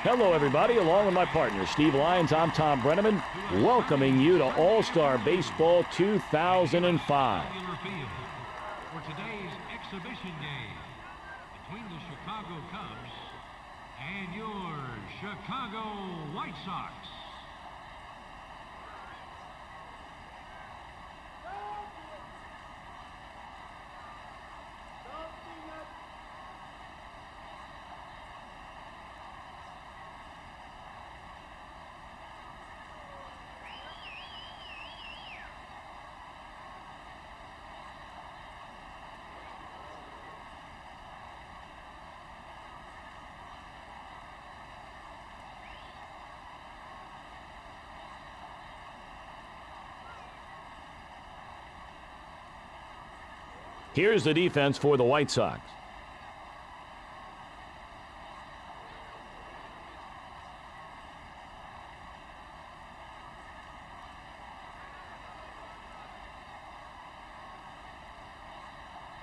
Hello, everybody. Along with my partner, Steve Lyons, I'm Tom Brenneman, welcoming you to All-Star Baseball 2005. For today's exhibition game between the Chicago Cubs and your Chicago White Sox. Here's the defense for the White Sox.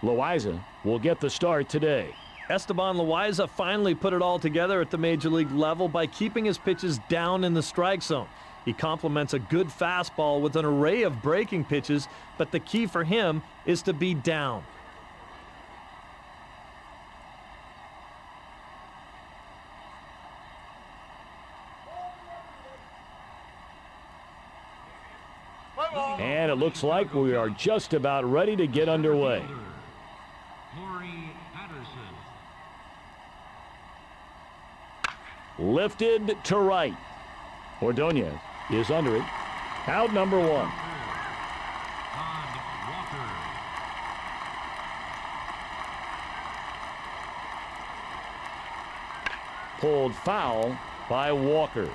Loaiza will get the start today. Esteban Loaiza finally put it all together at the major league level by keeping his pitches down in the strike zone. He complements a good fastball with an array of breaking pitches, but the key for him is to be down. And it looks like we are just about ready to get underway. Corey Patterson. Lifted to right. Ordonez is under it. Out number one. Todd Walker. Pulled foul by Walker.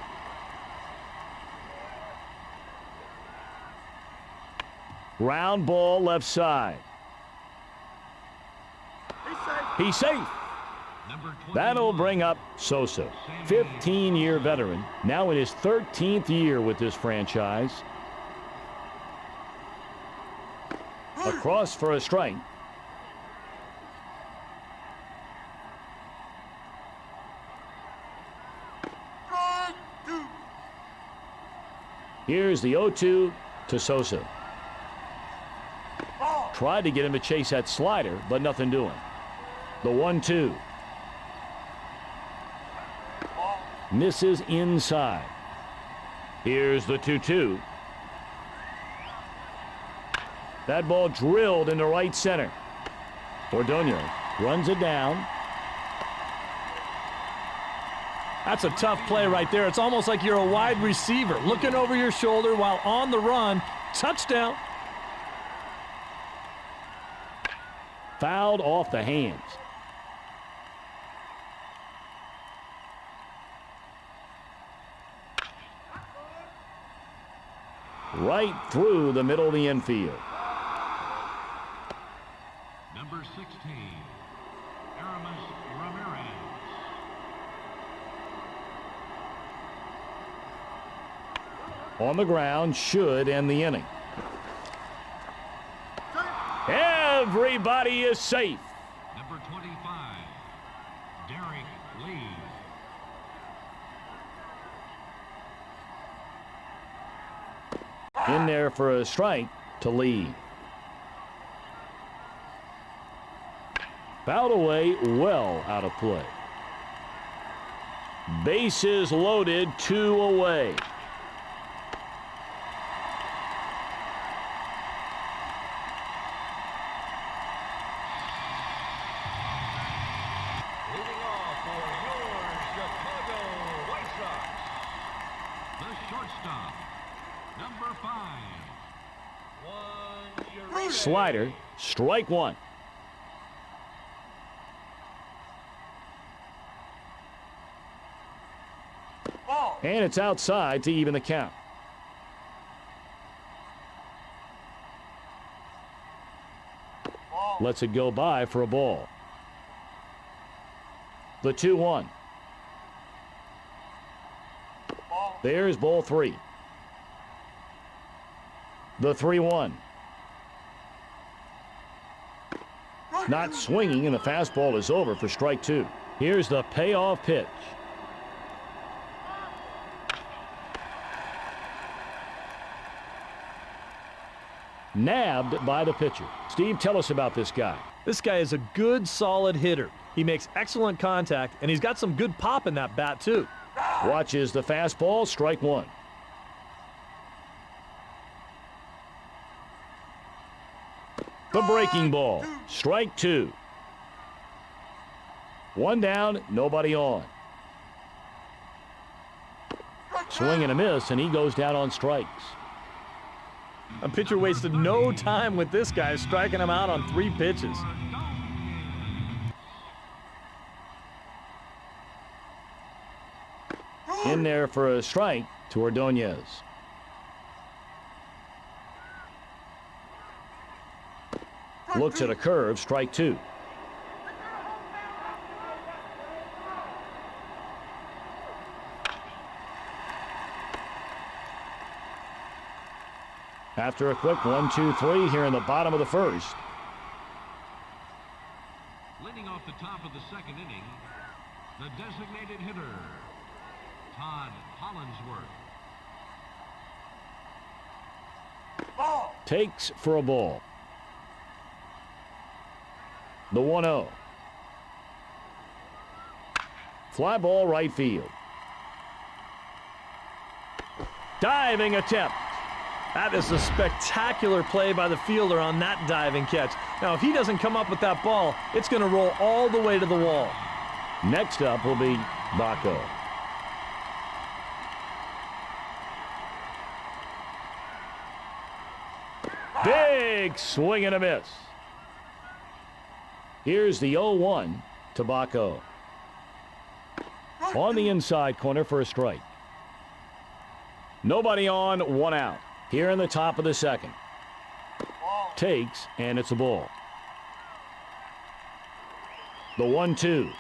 Ground ball left side. He's safe. That'll bring up Sosa, 15-year veteran, now in his 13th year with this franchise. Across for a strike. Here's the 0-2 to Sosa. Tried to get him to chase that slider, but nothing doing. The 1-2. Misses inside. Here's the 2-2. That ball drilled into right center. Ordonez runs it down. That's a tough play right there. It's almost like you're a wide receiver looking over your shoulder while on the run. Touchdown. Fouled off the hands. Right through the middle of the infield. Number 16, Aramis Ramirez. On the ground, should end the inning. Everybody is safe. Number 25, Derek Lee. In there for a strike to Lee. Fouled away, well out of play. Bases loaded, 2 away. Leading off for your Chicago White Sox, the shortstop, number 5. Slider, strike one. And it's outside to even the count. Lets it go by for a ball. The 2-1. There's ball 3. The 3-1. Not swinging, and the fastball is over for strike 2. Here's the payoff pitch. nabbed by the pitcher. Steve, tell us about this guy. This guy is a good, solid hitter. He makes excellent contact, and he's got some good pop in that bat, too. Watches the fastball, strike one. The breaking ball, strike two. One down, nobody on. Swing and a miss, and he goes down on strikes. A pitcher wasted no time with this guy, striking him out on 3 pitches. In there for a strike to Ordonez. Looks at a curve, strike two. After a quick 1-2-3 here in the bottom of the first. Leading off the top of the second inning, the designated hitter, Todd Hollinsworth. Takes for a ball. The 1-0. Fly ball right field. Diving attempt. That is a spectacular play by the fielder on that diving catch. Now, if he doesn't come up with that ball, it's going to roll all the way to the wall. Next up will be Baco. Big swing and a miss. Here's the 0-1 to Baco. On the inside corner for a strike. Nobody on, one out. Here in the top of the second. Takes, and it's a ball. The 1-2.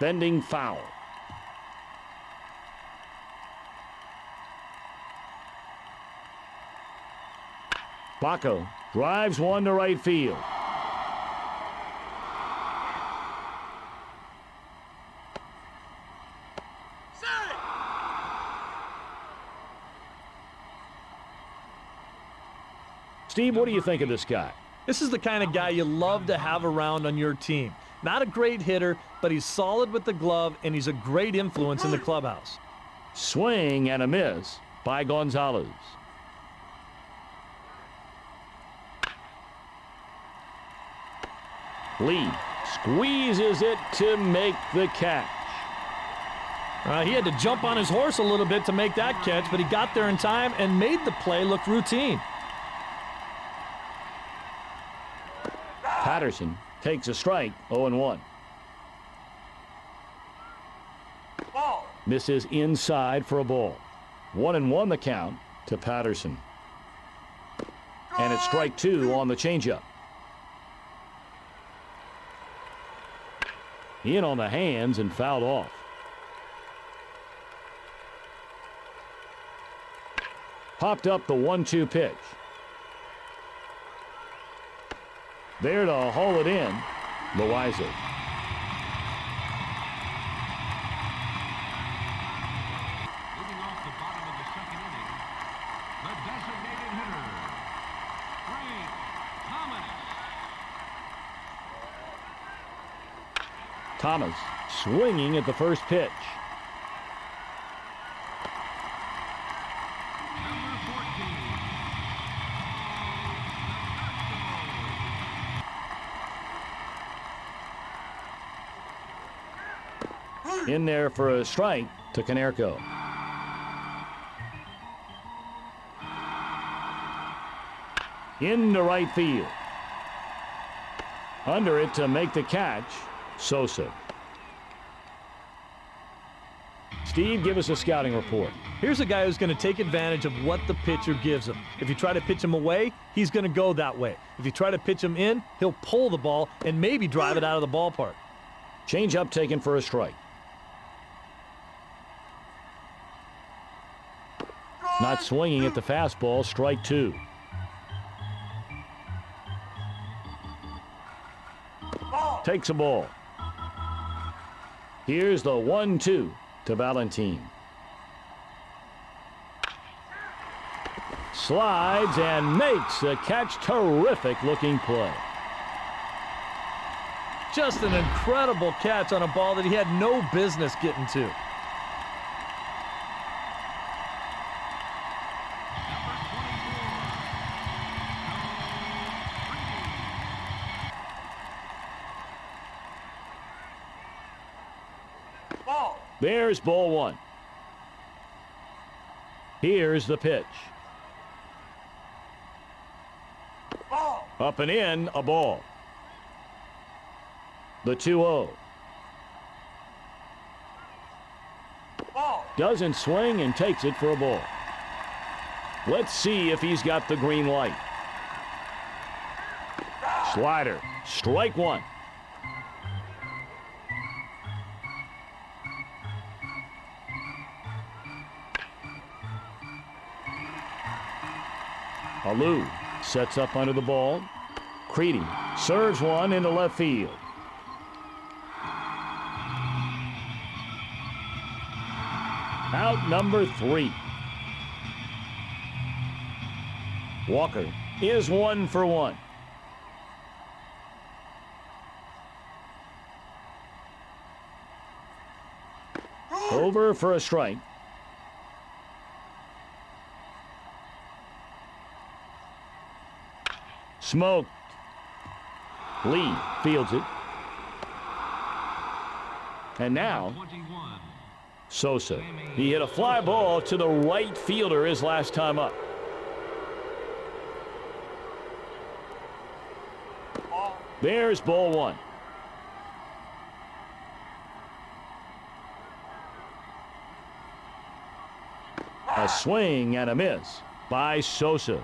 Bending foul. Baco drives one to right field. Steve, what do you think of this guy? This is the kind of guy you love to have around on your team. Not a great hitter, but he's solid with the glove, and he's a great influence in the clubhouse. Swing and a miss by Gonzalez. Lee squeezes it to make the catch. He had to jump on his horse a little bit to make that catch, but he got there in time and made the play look routine. Patterson takes a strike, 0-1. Misses inside for a ball. 1-1 the count to Patterson. And it's strike two on the changeup. In on the hands and fouled off. Popped up the 1-2 pitch. There to haul it in, Loaiza. Moving off the bottom of the second inning, the designated hitter, Frank Thomas. Thomas swinging at the first pitch. Number 14. In there for a strike to Konerko. Into right field. Under it to make the catch, Sosa. Steve, give us a scouting report. Here's a guy who's going to take advantage of what the pitcher gives him. If you try to pitch him away, he's going to go that way. If you try to pitch him in, he'll pull the ball and maybe drive it out of the ballpark. Change up taken for a strike. Not swinging at the fastball, strike two. Takes a ball. Here's the 1-2 to Valentin. Slides and makes the catch. Terrific looking play. Just an incredible catch on a ball that he had no business getting to. There's ball one. Here's the pitch. Up and in, a ball. The 2-0. Doesn't swing and takes it for a ball. Let's see if he's got the green light. Slider, strike one. Alou sets up under the ball. Creedy serves one into left field. Out number 3. Walker is 1 for 1. Over for a strike. Smoked. Lee fields it. And now, 21. Sosa. He hit a fly ball to the right fielder his last time up. There's ball one. A swing and a miss by Sosa.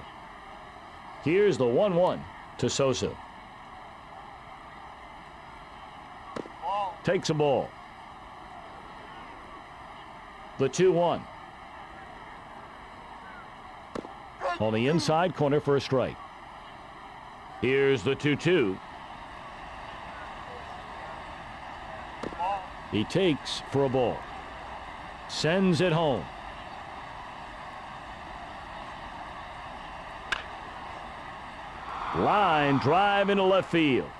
Here's the 1-1 to Sosa. Takes a ball. The 2-1. On the inside corner for a strike. Here's the 2-2. He takes for a ball. Sends it home. Line drive into left field.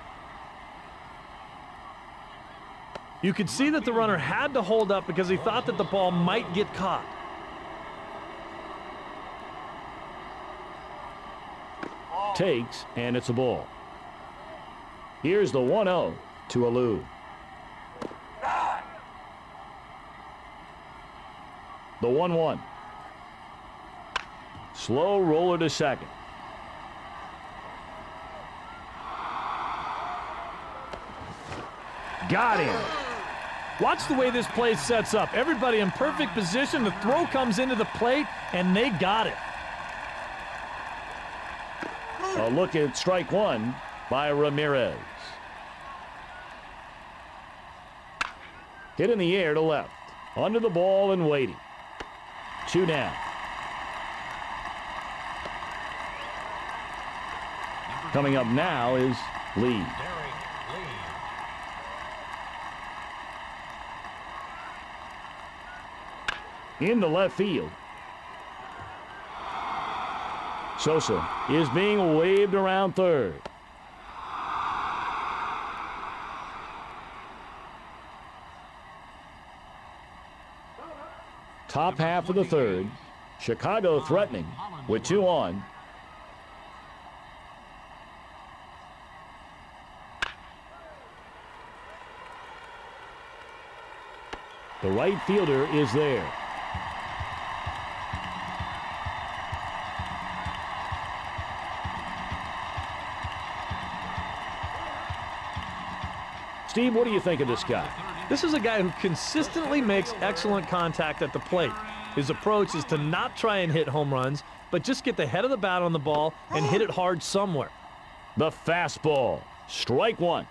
You could see that the runner had to hold up because he thought that the ball might get caught. Takes, and it's a ball. Here's the 1-0 to Alou. The 1-1. Slow roller to second. Got him. Watch the way this play sets up. Everybody in perfect position. The throw comes into the plate, and they got it. A look at strike one by Ramirez. Hit in the air to left. Under the ball and waiting. 2 down. Coming up now is Lee. Into left field. Sosa is being waved around third. Top half of the third. Chicago threatening with 2 on. The right fielder is there. Steve, what do you think of this guy? This is a guy who consistently makes excellent contact at the plate. His approach is to not try and hit home runs, but just get the head of the bat on the ball and hit it hard somewhere. The fastball. Strike one.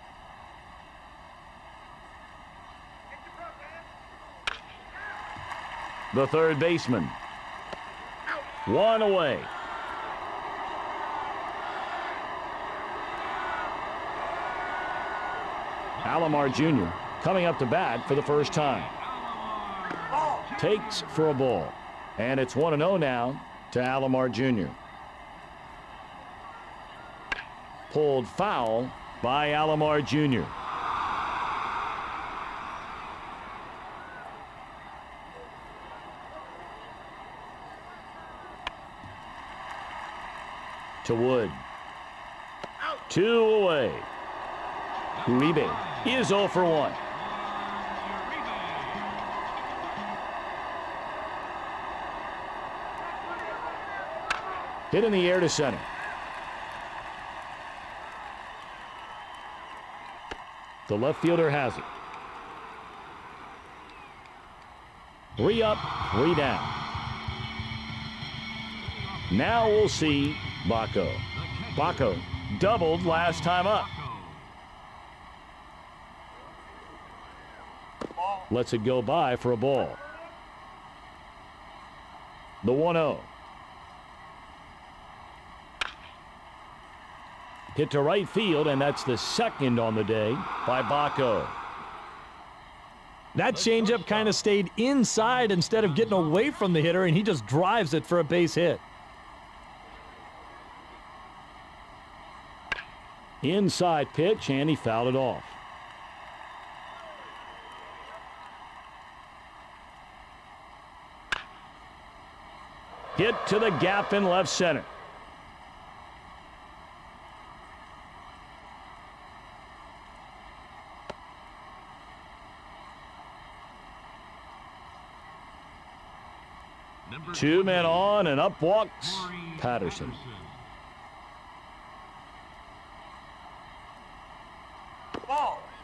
The third baseman. 1 away. Alomar Jr. coming up to bat for the first time. Takes for a ball. And it's 1-0 now to Alomar Jr. Pulled foul by Alomar Jr. To Wood. 2 away. Uribe is 0 for 1. Hit in the air to center. The left fielder has it. 3 up, 3 down. Now we'll see Baco. Baco doubled last time up. Lets it go by for a ball. The 1-0. Hit to right field, and that's the second on the day by Baco. That changeup kind of stayed inside instead of getting away from the hitter, and he just drives it for a base hit. Inside pitch, and he fouled it off. Hit to the gap in left center. Two men on, and up walks Patterson.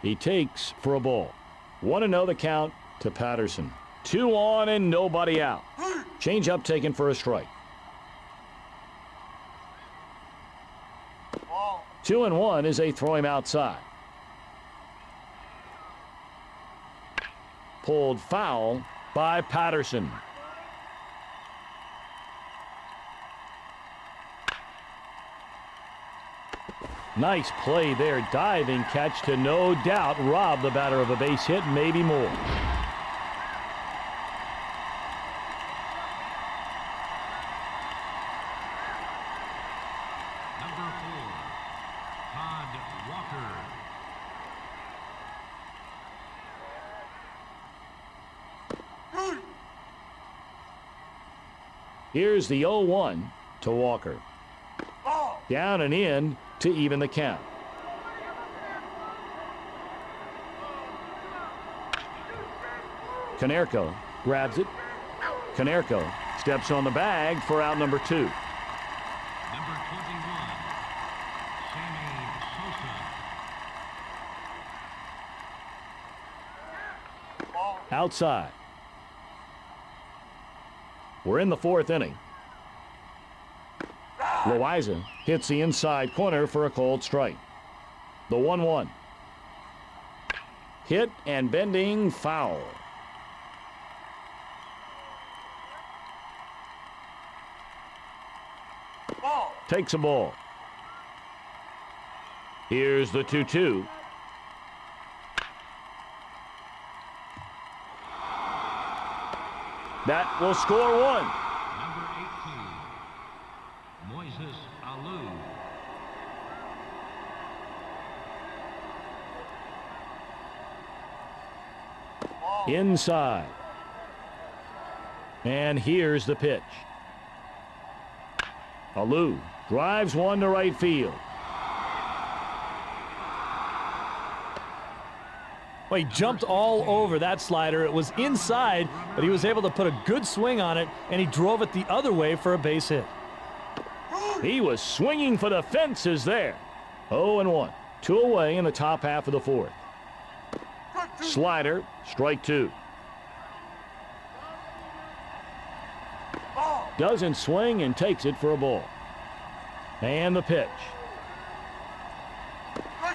He takes for a ball. 1-0 the count to Patterson. 2 on and nobody out. Change up taken for a strike. 2-1 as they throw him outside. Pulled foul by Patterson. Nice play there. Diving catch to no doubt rob the batter of a base hit, maybe more. Number 4, Todd Walker. Here's the 0-1 to Walker. Down and in to even the count. Konerko grabs it. Konerko steps on the bag for out number 2. Number 21, Sammy Sosa. Outside. We're in the 4th inning. Loaiza hits the inside corner for a cold strike. The 1-1. Hit and bending foul. Takes a ball. Here's the 2-2. That will score 1. Number 18, Moises Alou. Inside. And here's the pitch. Alou drives one to right field. Well, he jumped all over that slider. It was inside, but he was able to put a good swing on it, and he drove it the other way for a base hit. He was swinging for the fences there. 0-1. 2 away in the top half of the 4th. Slider, strike 2. Doesn't swing and takes it for a ball. And the pitch.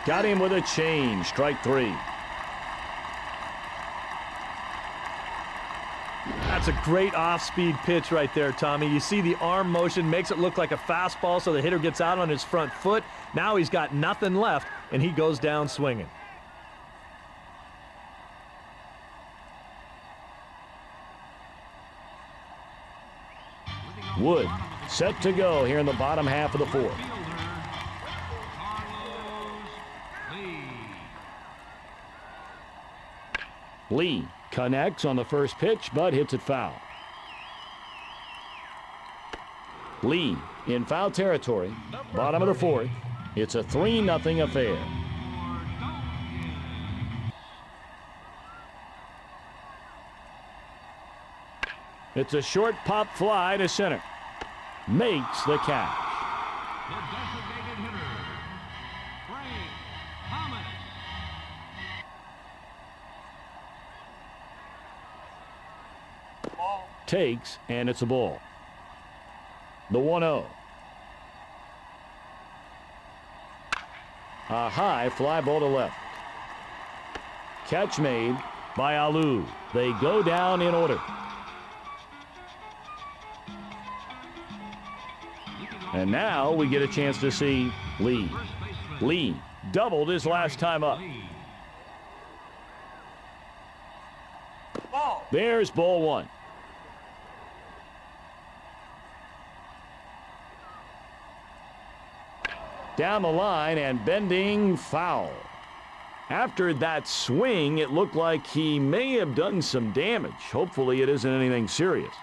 Got him with a change, strike 3. That's a great off-speed pitch right there, Tommy. You see the arm motion makes it look like a fastball, so the hitter gets out on his front foot. Now he's got nothing left, and he goes down swinging. Leading Wood set to go here in the bottom half of the fourth. Lee connects on the first pitch, but hits it foul. Lee in foul territory, bottom of the fourth. It's a 3-0 affair. It's a short pop fly to center. Makes the catch. The designated hitter, Frank Thomas. Takes, and it's a ball. The 1-0. A high fly ball to left. Catch made by Alou. They go down in order. And now we get a chance to see Lee. Lee doubled his last time up. There's ball one. Down the line and bending foul. After that swing, it looked like he may have done some damage. Hopefully it isn't anything serious.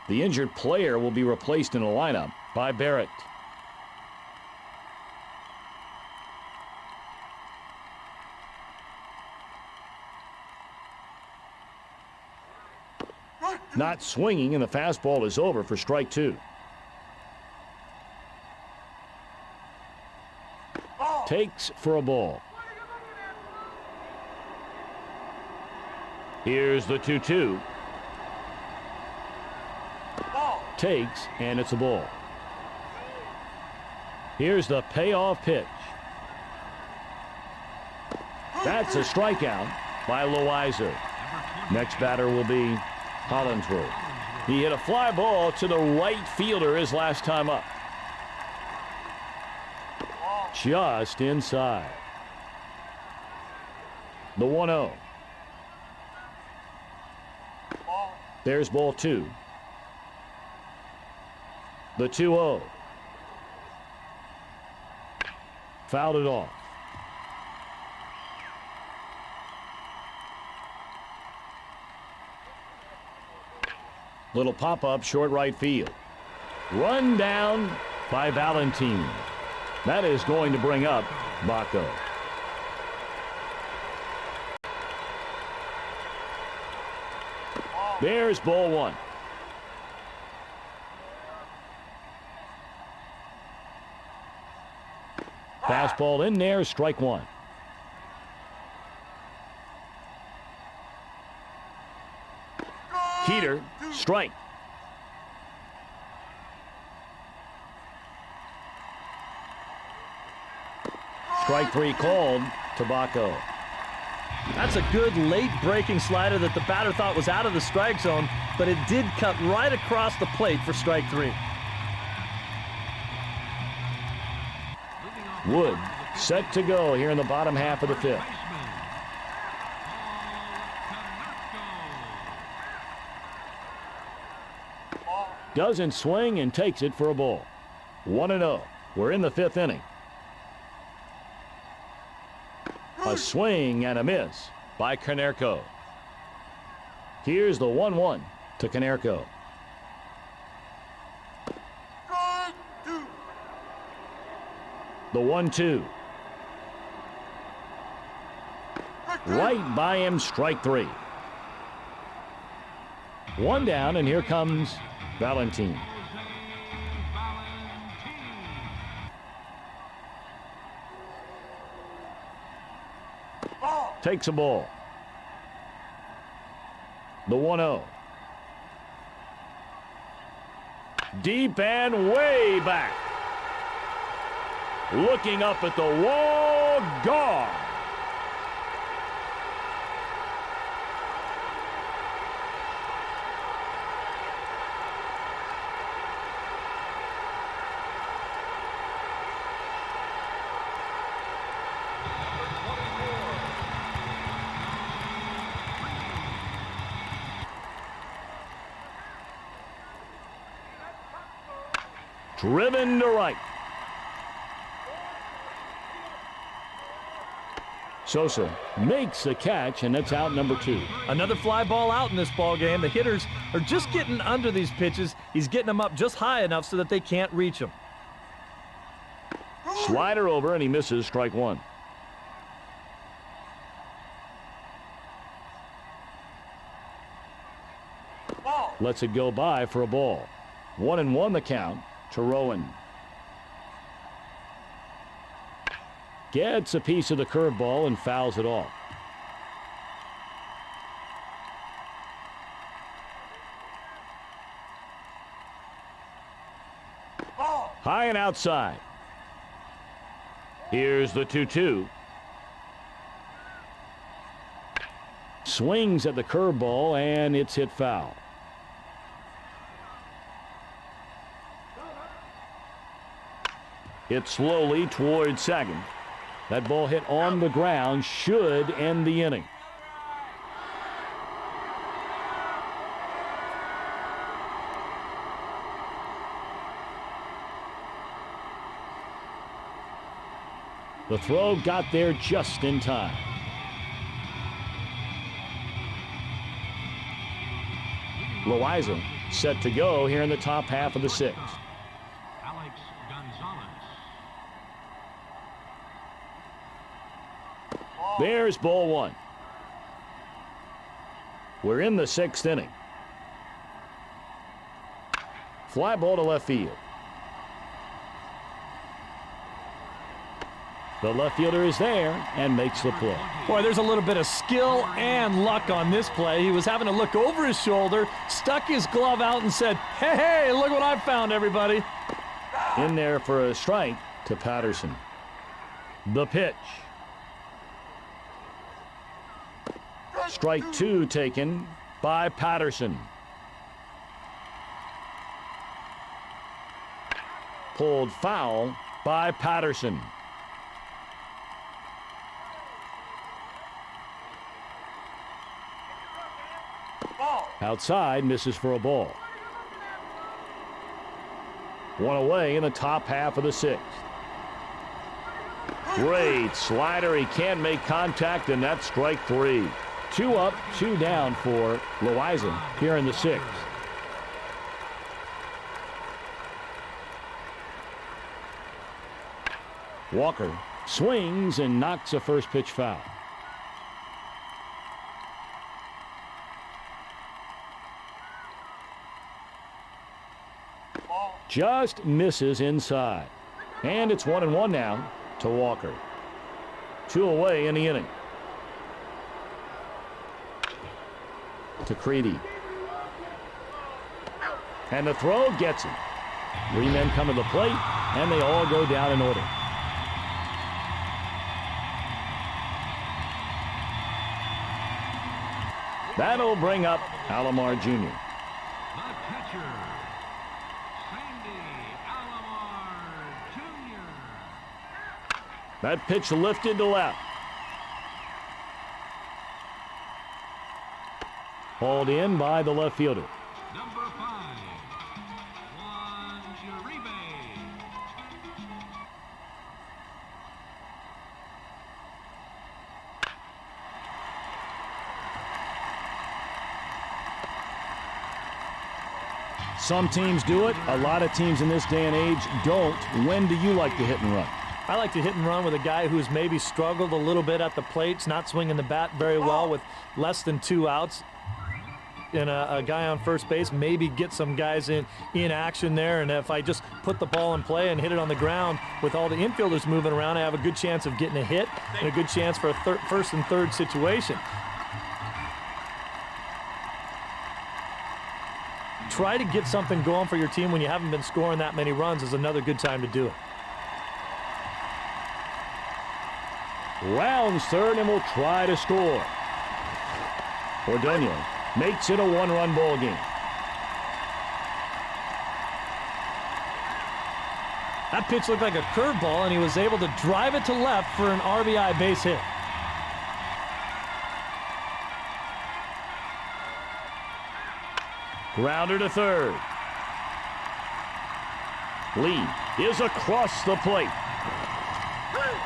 The injured player will be replaced in the lineup by Barrett. Not swinging, and the fastball is over for strike two. Takes for a ball. Here's the 2-2. Takes, and it's a ball. Here's the payoff pitch. That's a strikeout by Loizer. Next batter will be Hollinsworth. He hit a fly ball to the right fielder his last time up. Just inside. The 1-0. There's ball two. The 2-0. Fouled it off. Little pop-up short right field. Run down by Valentin. That is going to bring up Baco. There's ball one. Fastball in there, strike one. Heater, strike. Strike three called to Baco. That's a good late breaking slider that the batter thought was out of the strike zone, but it did cut right across the plate for strike three. Wood set to go here in the bottom half of the fifth. Doesn't swing and takes it for a ball. 1-0. We're in the fifth inning. A swing and a miss by Konerko. Here's the 1-1 to Konerko. The 1-2. Right by him, strike three. One down, and here comes Valentin. Takes a ball. The 1-0. Deep and way back. Looking up at the wall, gone. Driven to right. Sosa makes the catch, and that's out number 2. Another fly ball out in this ball game. The hitters are just getting under these pitches. He's getting them up just high enough so that they can't reach them. Slider over, and he misses strike 1. Lets it go by for a ball. 1-1 the count to Rowan. Gets a piece of the curveball and fouls it off. High and outside. Here's the 2-2. Swings at the curveball, and it's hit foul. Hit slowly towards second. That ball hit on the ground should end the inning. The throw got there just in time. Loaiza set to go here in the top half of the 6th. Alex Gonzalez. There's ball 1. We're in the 6th inning. Fly ball to left field. The left fielder is there and makes the play. Boy, there's a little bit of skill and luck on this play. He was having to look over his shoulder, stuck his glove out and said, hey, look what I found, everybody. In there for a strike to Patterson. The pitch. Strike 2 taken by Patterson. Pulled foul by Patterson. Outside, misses for a ball. 1 away in the top half of the 6th. Great slider. He can't make contact, and that's strike 3. 2 up, 2 down for Loaiza here in the 6th. Walker swings and knocks a first pitch foul. Just misses inside. And it's 1-1 now to Walker. 2 away in the inning. To Creedy. And the throw gets him. 3 men come to the plate, and they all go down in order. That'll bring up Alomar Jr. The catcher, Sandy Alomar Jr. That pitch lifted to left. Hauled in by the left fielder. Number 5, Juan Uribe. Some teams do it. A lot of teams in this day and age don't. When do you like to hit and run? I like to hit and run with a guy who's maybe struggled a little bit at the plates, not swinging the bat very well with less than 2 outs. And a guy on first base, maybe get some guys in action there. And if I just put the ball in play and hit it on the ground with all the infielders moving around, I have a good chance of getting a hit and a good chance for a first and third situation. Try to get something going for your team when you haven't been scoring that many runs is another good time to do it. Rounds third and will try to score. Ordonez makes it a 1-run ball game. That pitch looked like a curveball, and he was able to drive it to left for an RBI base hit. Grounder to third. Lee is across the plate.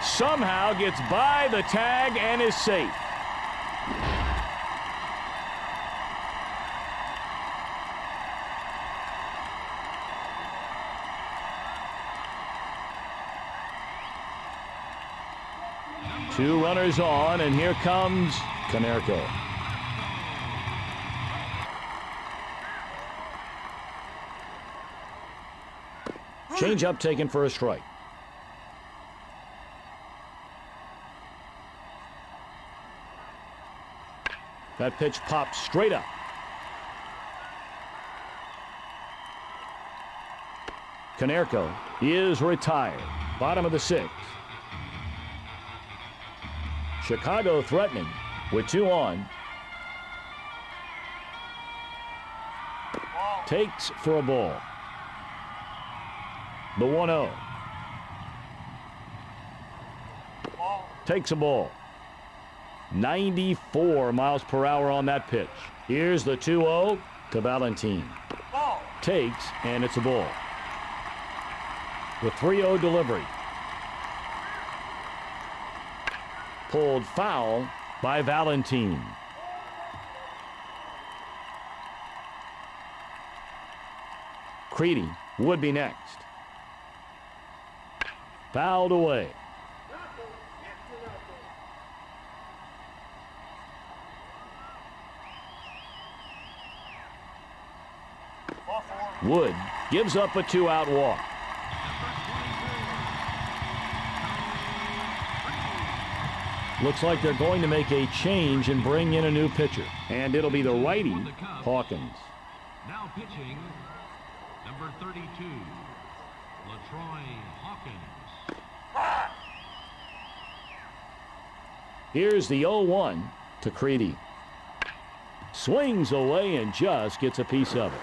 Somehow gets by the tag and is safe. Two runners on, and here comes Konerko. Change up taken for a strike. That pitch pops straight up. Konerko is retired. Bottom of the sixth. Chicago threatening with two on. Takes for a ball. The 1-0. Takes a ball. 94 miles per hour on that pitch. Here's the 2-0 to Valentin. Takes, and it's a ball. The 3-0 delivery. Pulled foul by Valentin. Creedy would be next. Fouled away. Wood gives up a two-out walk. Looks like they're going to make a change and bring in a new pitcher. And it'll be the righty, Hawkins. Now pitching, number 32, LaTroy Hawkins. Here's the 0-1 to Creedy. Swings away and just gets a piece of it.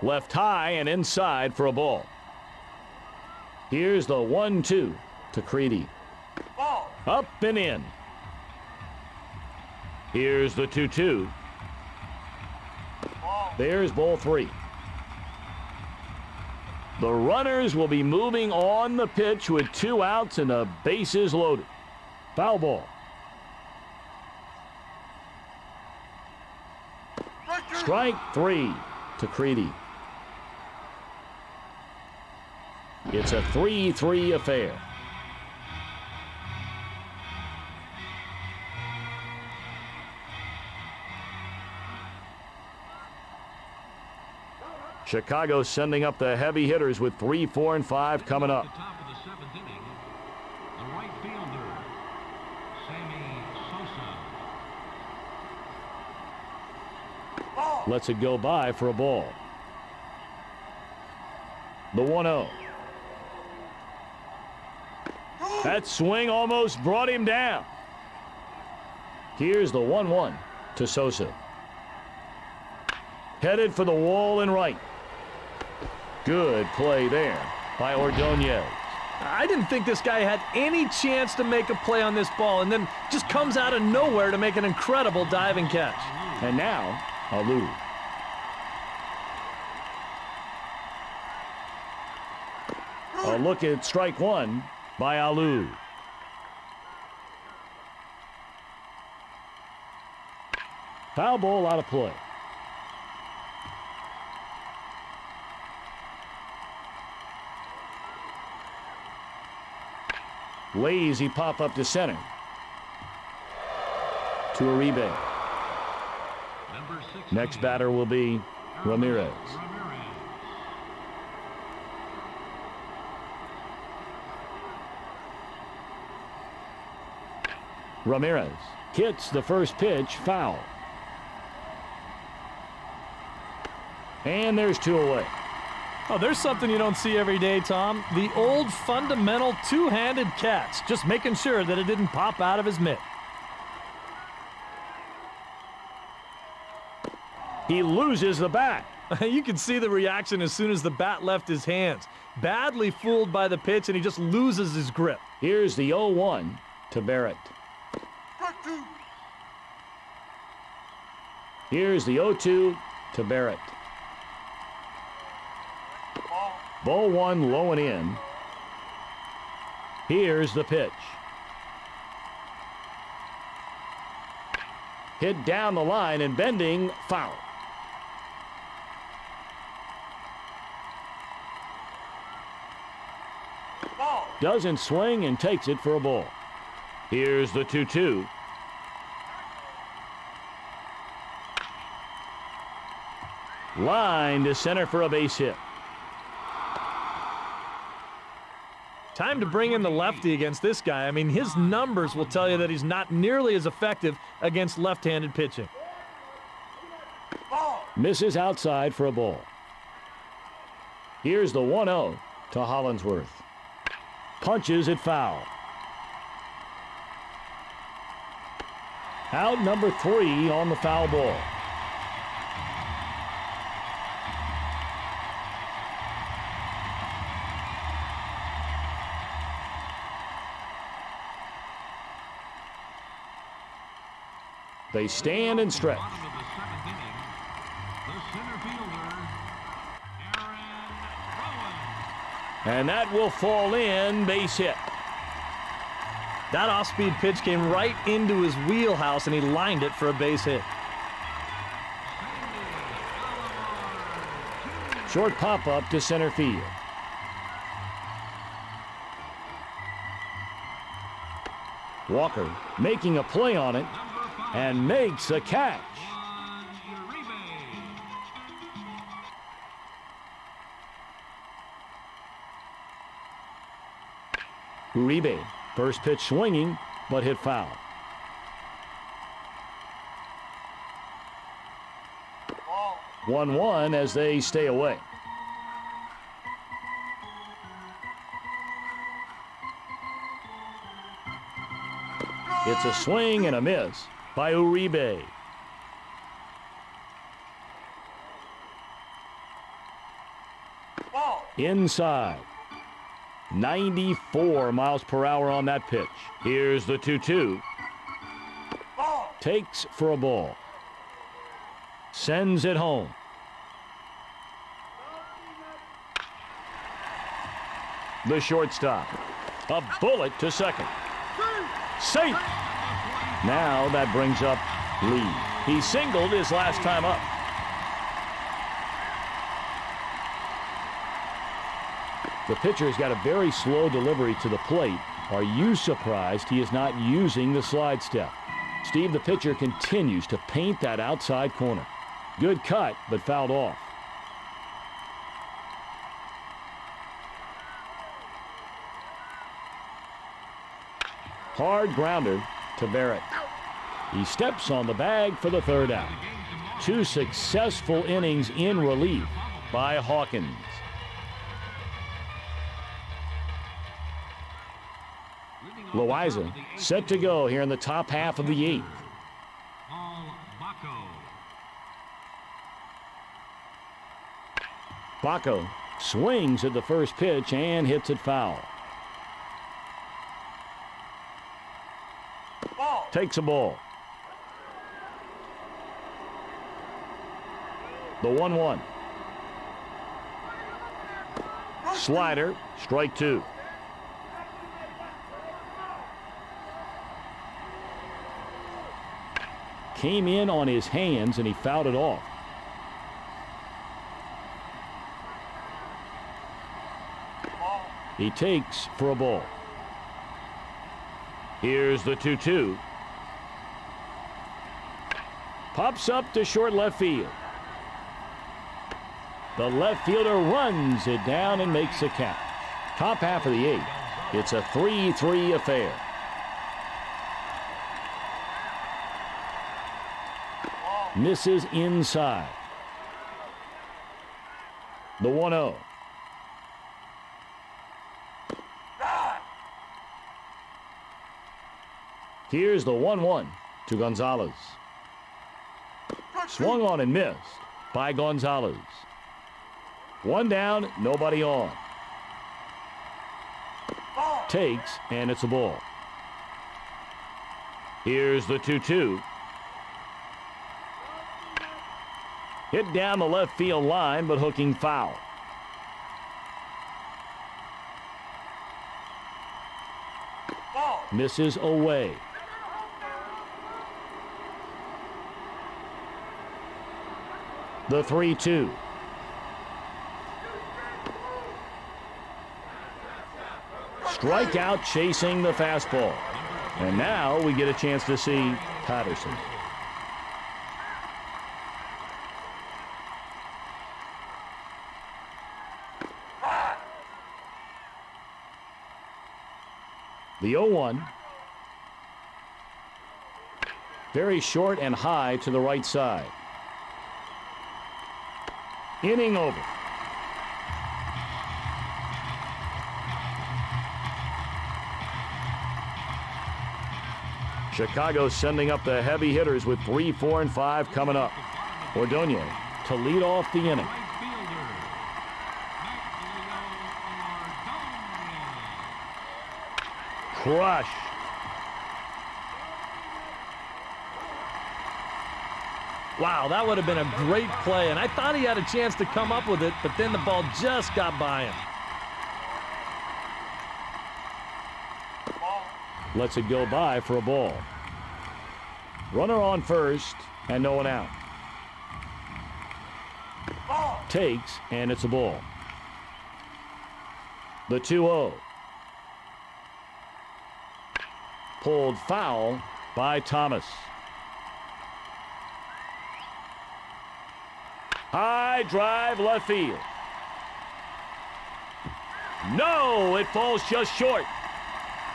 Left high and inside for a ball. Here's the 1-2 to Creedy. Up and in. Here's the 2-2. There's ball three. The runners will be moving on the pitch with two outs and the bases loaded. Foul ball. Strike three to Creedy. It's a 3-3 affair. Chicago sending up the heavy hitters with 3, 4, and 5 coming up. At the top of the seventh inning, the right fielder, Sammy Sosa. Lets it go by for a ball. The 1-0. That swing almost brought him down. Here's the 1-1 to Sosa. Headed for the wall and right. Good play there by Ordonez. I didn't think this guy had any chance to make a play on this ball, and then just comes out of nowhere to make an incredible diving catch. And now, Alou. A look at strike one by Alou. Foul ball out of play. Lazy pop up to center. To Uribe. Number 16, Next batter will be Ramirez. Ramirez hits the first pitch foul. And there's two away. Oh, there's something you don't see every day, Tom. The old fundamental two-handed catch. Just making sure that it didn't pop out of his mitt. He loses the bat. You can see the reaction as soon as the bat left his hands. Badly fooled by the pitch, and he just loses his grip. Here's the 0-1 to Barrett. Here's the 0-2 to Barrett. Ball one low and in. Here's the pitch. Hit down the line and bending, foul. Doesn't swing and takes it for a ball. Here's the 2-2. Line to center for a base hit. Time to bring in the lefty against this guy. I mean, his numbers will tell you that he's not nearly as effective against left-handed pitching. Misses outside for a ball. Here's the 1-0 to Hollinsworth. Punches it foul. Out number 3 on the foul ball. They stand and stretch. Bottom of the seventh inning, the center fielder, Aaron Rowan. And that will fall in, base hit. That off-speed pitch came right into his wheelhouse, and he lined it for a base hit. Short pop-up to center field. Walker making a play on it and makes a catch. Uribe, first pitch swinging, but hit foul. Ball. 1-1 as they stay away. It's a swing and a miss by Uribe. Ball. Inside. 94 miles per hour on that pitch. Here's the 2-2. Ball. Takes for a ball. Sends it home. The shortstop. A bullet to second. Safe. Now that brings up Lee. He singled his last time up. The pitcher's got a very slow delivery to the plate. Are you surprised he is not using the slide step? Steve, the pitcher, continues to paint that outside corner. Good cut, but fouled off. Hard grounder to Barrett. He steps on the bag for the third out. 2 successful innings in relief by Hawkins. Loaiza set to go here in the top half of the 8th. Paul Bacco. Bacco swings at the first pitch and hits it foul. Ball. Takes a ball. The 1-1. Slider, strike 2. Came in on his hands and he fouled it off. Ball. He takes for a ball. Here's the 2-2. Pops up to short left field. The left fielder runs it down and makes a catch. Top half of the 8th. It's a 3-3 affair. Misses inside. The 1-0. Here's the 1-1 to Gonzalez. Swung on and missed by Gonzalez. 1 down, nobody on. Ball. Takes, and it's a ball. Here's the 2-2. Hit down the left field line, but hooking foul. Ball. Misses away. The 3-2. Strikeout chasing the fastball. And now we get a chance to see Patterson. The 0-1. Very short and high to the right side. Inning over. Chicago sending up the heavy hitters with 3, 4, and 5 coming up. Ordonez to lead off the inning. Right fielder, Maglio Ordonez. Crush. Wow, that would have been a great play, and I thought he had a chance to come up with it, but then the ball just got by him. Ball. Lets it go by for a ball. Runner on first and no one out. Ball. Takes, and it's a ball. The 2-0. Pulled foul by Thomas. High drive left field. No, it falls just short.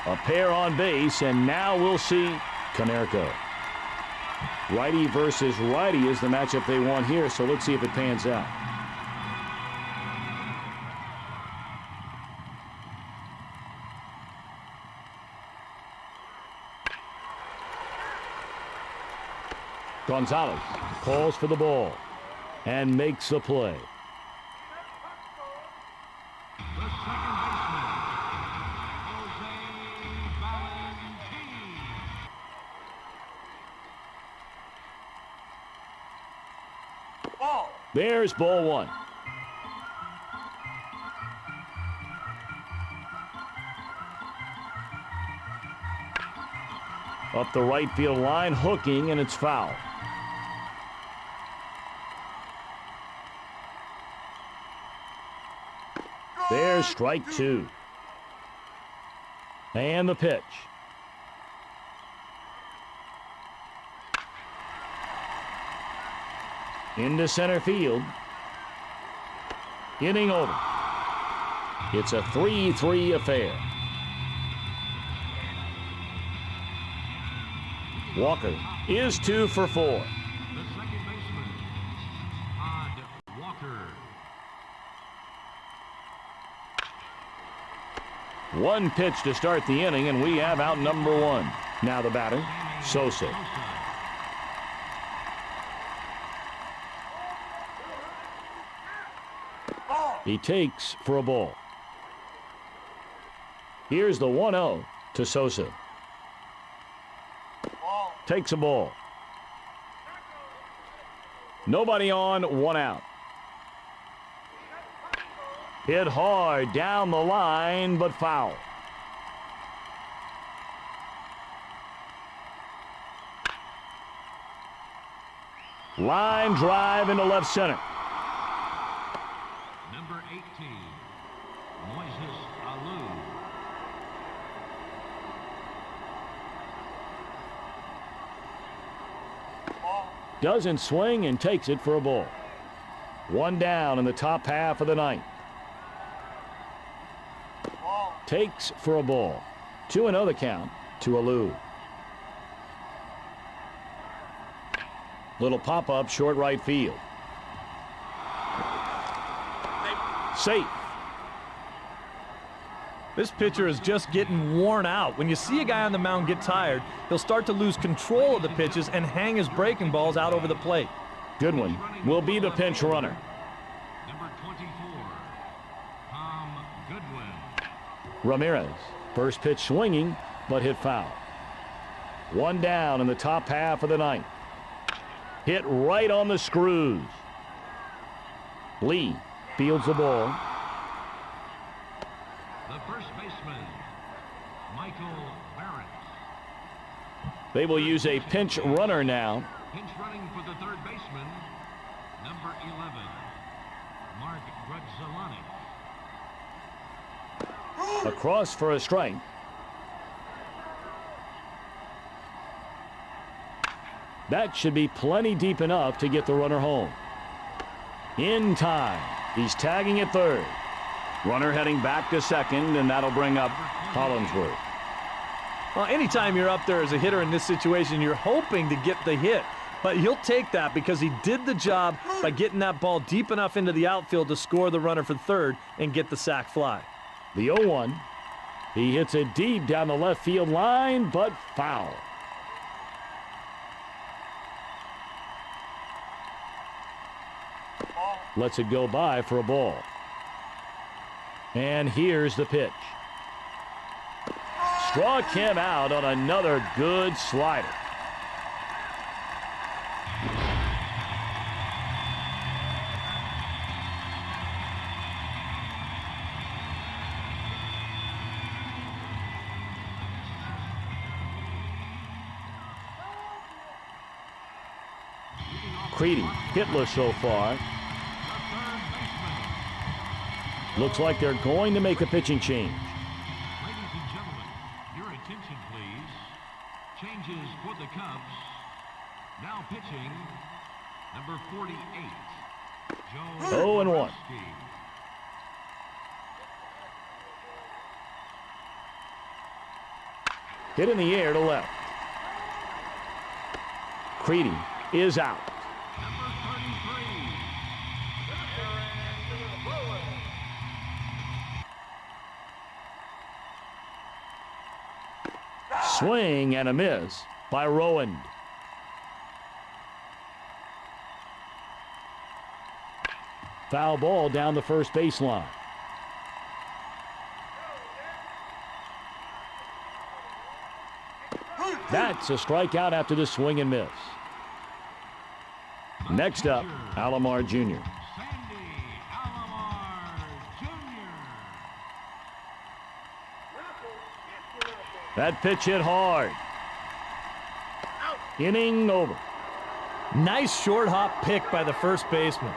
A pair on base, and now we'll see Konerko. Righty versus righty is the matchup they want here, so let's see if it pans out. Gonzalez calls for the ball and makes the play. The second baseman, Jose Valentin. Ball. There's ball one. Up the right field line, hooking, and it's foul. There's strike two. And the pitch. Into center field. Inning over. It's a 3-3 affair. Walker is 2 for 4. The second baseman, Todd Walker. One pitch to start the inning, and we have out number one. Now the batter, Sosa. Ball. He takes for a ball. Here's the 1-0 to Sosa. Ball. Takes a ball. Nobody on, 1 out. Hit hard down the line, but foul. Line drive into left center. Number 18, Moises Alou. Ball. Doesn't swing and takes it for a ball. 1 down in the top half of the ninth. Ball. Takes for a ball. 2-0 the count to Alou. Little pop-up short right field. Safe. This pitcher is just getting worn out. When you see a guy on the mound get tired, he'll start to lose control of the pitches and hang his breaking balls out over the plate. Goodwin will be the pinch runner. Number 24, Tom Goodwin. Ramirez, first pitch swinging, but hit foul. 1 down in the top half of the ninth. Hit right on the screws. Lee fields the ball. The first baseman, Michael Barrett. They will use a pinch runner now. Pinch running for the third baseman, number 11, Mark Grudzalani. Across for a strike. That should be plenty deep enough to get the runner home. In time. He's tagging at third. Runner heading back to second, and that'll bring up Collinsworth. Well, anytime you're up there as a hitter in this situation, you're hoping to get the hit. But he'll take that because he did the job by getting that ball deep enough into the outfield to score the runner for third and get the sac fly. The 0-1. He hits it deep down the left field line, but foul. Lets it go by for a ball. And here's the pitch. Struck him out on another good slider. Creedy hitless so far. Looks like they're going to make a pitching change. Ladies and gentlemen, your attention please. Changes for the Cubs. Now pitching, number 48, Joe 0-1. Borowski. Hit in the air to left. Creedy is out. Number 33. Swing and a miss by Rowand. Foul ball down the first baseline. That's a strikeout after the swing and miss. Next up, Alomar Jr. Sandy Alomar Jr. That pitch hit hard. Inning over. Nice short hop pick by the first baseman.